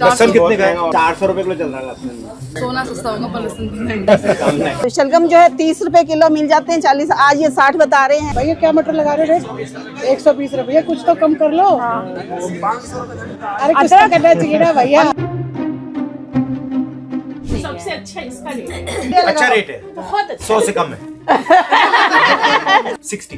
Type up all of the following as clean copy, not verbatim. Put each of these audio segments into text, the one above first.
लहसुन कितने का है? 400 रुपए किलो चल रहा है लहसुन। सोना सस्ता होगा पर लहसुन तो शलगम जो है 30 रुपए किलो मिल जाते हैं, 40 आज ये 60 बता रहे हैं। भैया क्या मटर लगा रहे हो रेट? 120 रुपये, कुछ तो कम कर लो। अरे कुछ तो करना चाहिए ना भैया। सबसे अच्छा इसका रेट है। अच्छा रेट है, बहुत अच्छा। 100 से कम है। 60।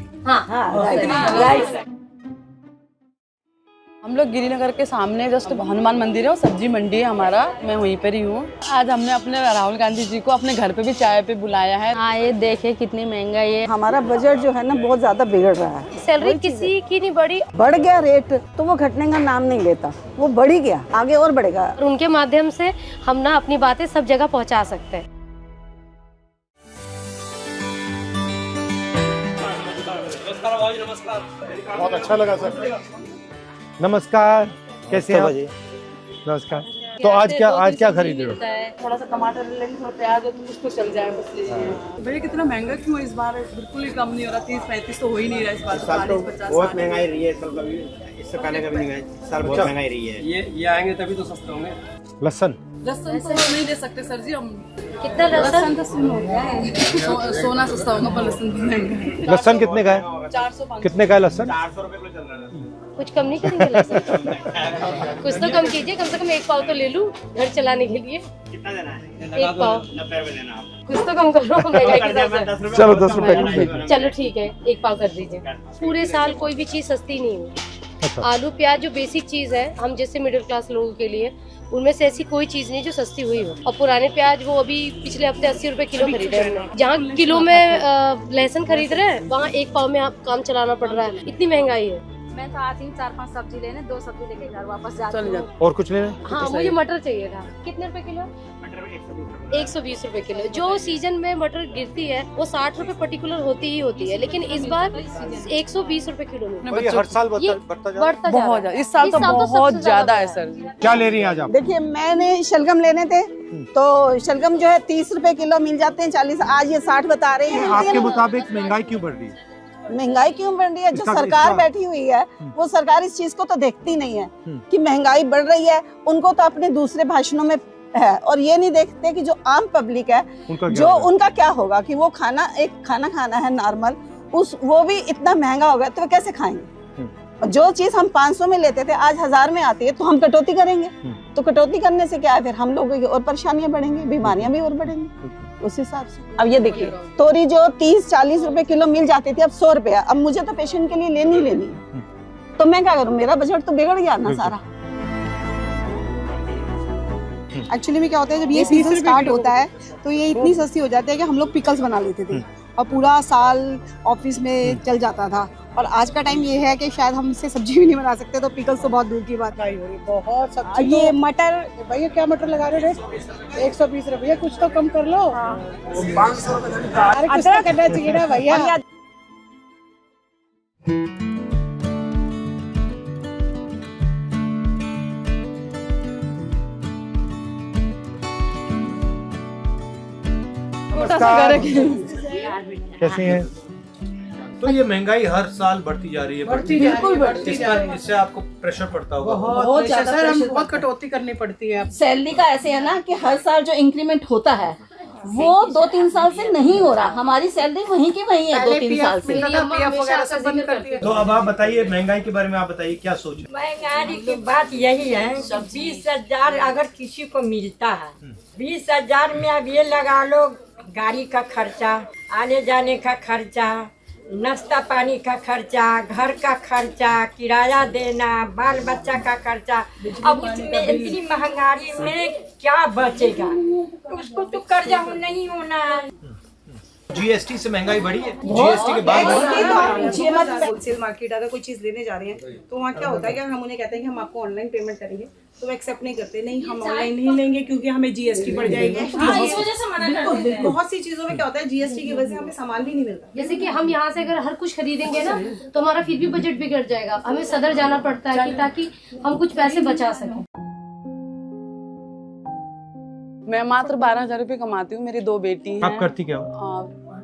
हम लोग गिरिनगर के सामने जस्ट हनुमान मंदिर है और सब्जी मंडी है हमारा, मैं वहीं पर ही हूँ। आज हमने अपने राहुल गांधी जी को अपने घर पे भी चाय पे बुलाया है। हाँ, ये देखे कितनी महंगाई है। हमारा बजट जो है ना बहुत ज्यादा बिगड़ रहा है। सैलरी किसी की नहीं बढ़ी, बढ़ गया रेट तो वो घटने का नाम नहीं लेता, वो बढ़ ही गया, आगे और बढ़ेगा। और उनके माध्यम से हम ना अपनी बातें सब जगह पहुँचा सकते हैं। बहुत अच्छा लगा सर। नमस्कार, कैसे हैं आप? नमस्कार। तो आज क्या खरीद रहे हो? थोड़ा सा टमाटर ले लीजिए, थोड़ा प्याज है तो कुछ तो चल जाए बस लीजिए। भैया कितना महंगा क्यों है इस बार? बिल्कुल ही कम नहीं हो रहा, 30-35 तो हो ही नहीं रहा इस बार। साल तो बहुत महंगाई रही है, इस साल कभी इससे पहले कभी नहीं गई। इस साल बहुत महंगाई रही है। ये आएंगे तभी तो सस्ते होंगे। लहसुन लहसुन तो नहीं दे सकते सर जी हम। कितना लहसुन? तो सुन हो गया है। सोना सस्ता होगा पर लहसुन भी महंगा है। लहसुन कितने का है? 400-500 कितने का है लहसुन? 400 रुपए किलो चल रहा है। कुछ कम नहीं करेंगे लहसुन? कुछ तो कम कीजिए, कम से कम 1 पाव तो ले लूं घर चलाने के लिए। कितना देना है? 1 पाव 90 रुपए देना आप। कुछ तो कम करो महंगाई के हिसाब से। 10 रुपए। चलो 10 रुपए। चलो ठीक है, 1 पाव कर दीजिए। पूरे साल कोई भी चीज सस्ती नहीं हुई। अच्छा। आलू प्याज जो बेसिक चीज है हम जैसे मिडिल क्लास लोगों के लिए, उनमें से ऐसी कोई चीज नहीं जो सस्ती हुई हो। और पुराने प्याज वो अभी पिछले हफ्ते 80 रुपए किलो खरीदे हमने। जहाँ किलो में लहसुन खरीद रहे हैं वहाँ 1 पाव में आप काम चलाना पड़ रहा है, इतनी महंगाई है। मैं तो आती हूँ 4-5 सब्जी लेने, 2 सब्जी लेके घर वापस जाती हूँ। और कुछ लेना? हाँ, मुझे मटर चाहिए था। कितने रुपए किलो? 120 रुपए किलो। जो सीजन में मटर गिरती है वो 60 रुपए पर्टिकुलर होती ही होती है, लेकिन इस बार 120 रुपए किलो में और ये हर साल ये बढ़ता जा रहा है। बढ़ता जा रहा बहुत है। ज्यादा, इस साल तो बहुत सबसे ज्यादा है सर जी। क्या ले रही हैं आज आप? देखिए मैंने शलगम लेने थे तो शलगम जो है 30 रुपए किलो मिल जाते हैं, 40 आज ये 60 बता रहे हैं। आपके मुताबिक महंगाई क्यों बढ़ रही है? महंगाई क्यों बढ़ रही है? जो सरकार इसका- बैठी हुई है वो सरकार इस चीज को तो देखती नहीं है कि महंगाई बढ़ रही है। उनको तो अपने दूसरे भाषणों में है और ये नहीं देखते कि जो आम पब्लिक है उनका क्या होगा कि वो खाना खाना है नॉर्मल, वो भी इतना महंगा होगा तो वो कैसे खाएंगे? और जो चीज हम 500 में लेते थे आज 1000 में आती है तो हम कटौती करेंगे। तो कटौती करने से क्या है, फिर हम लोगों की और परेशानियां बढ़ेंगी, बीमारियां भी और बढ़ेंगी उस हिसाब से। अब ये देखिए तोरी जो 30-40 रुपए किलो मिल जाती थी अब 100 रुपए। अब मुझे तो पेशेंट के लिए लेनी है तो मैं क्या करूँ? मेरा बजट तो बिगड़ गया ना सारा। एक्चुअली में क्या होता है जब ये सीजन स्टार्ट होता है तो ये इतनी सस्ती हो जाती है कि हम लोग पिकल्स बना लेते थे और पूरा साल ऑफिस में चल जाता था। और आज का टाइम ये है कि शायद हम इससे सब्जी भी नहीं बना सकते तो पिकल्स तो बहुत दूर की बात हो रही। बहुत सब्जी। ये मटर भैया क्या मटर लगा रहे हो रेट? 120 रुपये, कुछ तो कम कर लो। अरे कुछ तो करना चाहिए ना भैया। कैसी हैं? तो ये महंगाई हर साल बढ़ती जा रही है। बिल्कुल बढ़ती जा रही है। इससे आपको प्रेशर पड़ता होगा? बहुत ज्यादा सर, हम बहुत कटौती करनी पड़ती है। सैलरी का ऐसे है ना कि हर साल जो इंक्रीमेंट होता है वो 2-3 साल से नहीं हो रहा। हमारी सैलरी वहीं की वहीं है 2-3 साल से। PF वगैरह सब बंद कर दिया। तो अब आप बताइए महंगाई के बारे में, आप बताइए क्या सोच है? महंगाई की बात यही है, 20,000 अगर किसी को मिलता है, 20,000 में अब ये लगा लो गाड़ी का खर्चा, आने जाने का खर्चा, नाश्ता पानी का खर्चा, घर का खर्चा, किराया देना, बाल बच्चा का खर्चा। अब उसमें इतनी महंगाई में क्या बचेगा? उसको तो कर्जा नहीं होना है। जीएसटी से महंगाई बढ़ी है? जीएसटी के बाद होलसेल मार्केट अगर कोई चीज लेने जा रहे हैं तो वहाँ क्या होता है कि हम उन्हें कहते हैं कि हम आपको ऑनलाइन पेमेंट करेंगे तो वो एक्सेप्ट नहीं करते। नहीं, हम ऑनलाइन नहीं लेंगे क्योंकि हमें जीएसटी बढ़ जाएगी। बहुत सी चीजों में क्या होता है जीएसटी की वजह से हमें सामान भी नहीं मिलता। जैसे कि हम यहाँ से अगर हर कुछ खरीदेंगे ना तो हमारा फिर भी बजट बिगड़ जाएगा। हमें सदर जाना पड़ता है कि ताकि हम कुछ पैसे बचा सकें। मैं मात्र 12,000 रुपए कमाती हूँ, मेरी 2 बेटी हैं। आप करती क्या हो?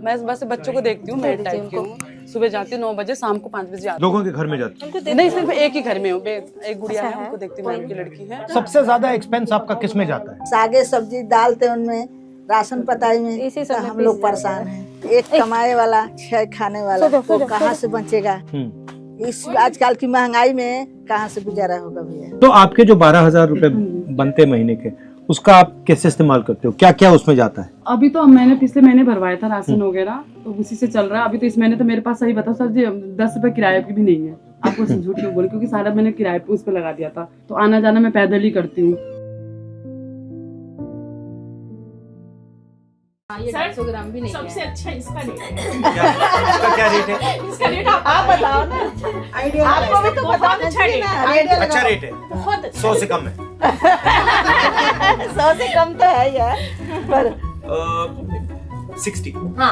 मैं बस बच्चों को देखती हूँ, मेड टाइप की हूँ। सुबह जाती हूँ 9 बजे, शाम को 5 बजे आती लोगों के घर में जाती हूँ। नहीं, सिर्फ एक ही घर में हूँ, एक गुड़िया है, उनको देखती हूँ, उनकी लड़की है। सबसे ज्यादा एक्सपेंस आपका किस में जाता है? सागे सब्जी डालते उनमें, राशन पताई में, इसी तो सब में हम लोग परेशान हैं। एक कमाए वाला 6 खाने वाला तो कहाँ से बचेगा? इस आजकल की महंगाई में कहाँ से गुजारा होगा भैया? तो आपके जो 12,000 रुपए बनते महीने के, उसका आप कैसे इस्तेमाल करते हो? क्या क्या उसमें जाता है? अभी तो मैंने पिछले महीने भरवाया था राशन वगैरह, तो उसी से चल रहा है। अभी तो इस महीने तो मेरे पास, सही बताओ सर जी, 10 रुपए किराए की भी नहीं है। आपको झूठ क्यों बोले, क्योंकि सारा मैंने किराए पे उस पर लगा दिया था, तो आना जाना मैं पैदल ही करती हूँ। ये 250 ग्राम भी नहीं सबसे है। अच्छा इसका रेट है। इसका क्या रेट है? इसका रेट आप बताओ ना, आइडिया आपको भी तो बताना चाहिए ना। आइडिया अच्छा रेट है, बहुत 100 से कम है। 100 से कम तो है यार, पर 60। हाँ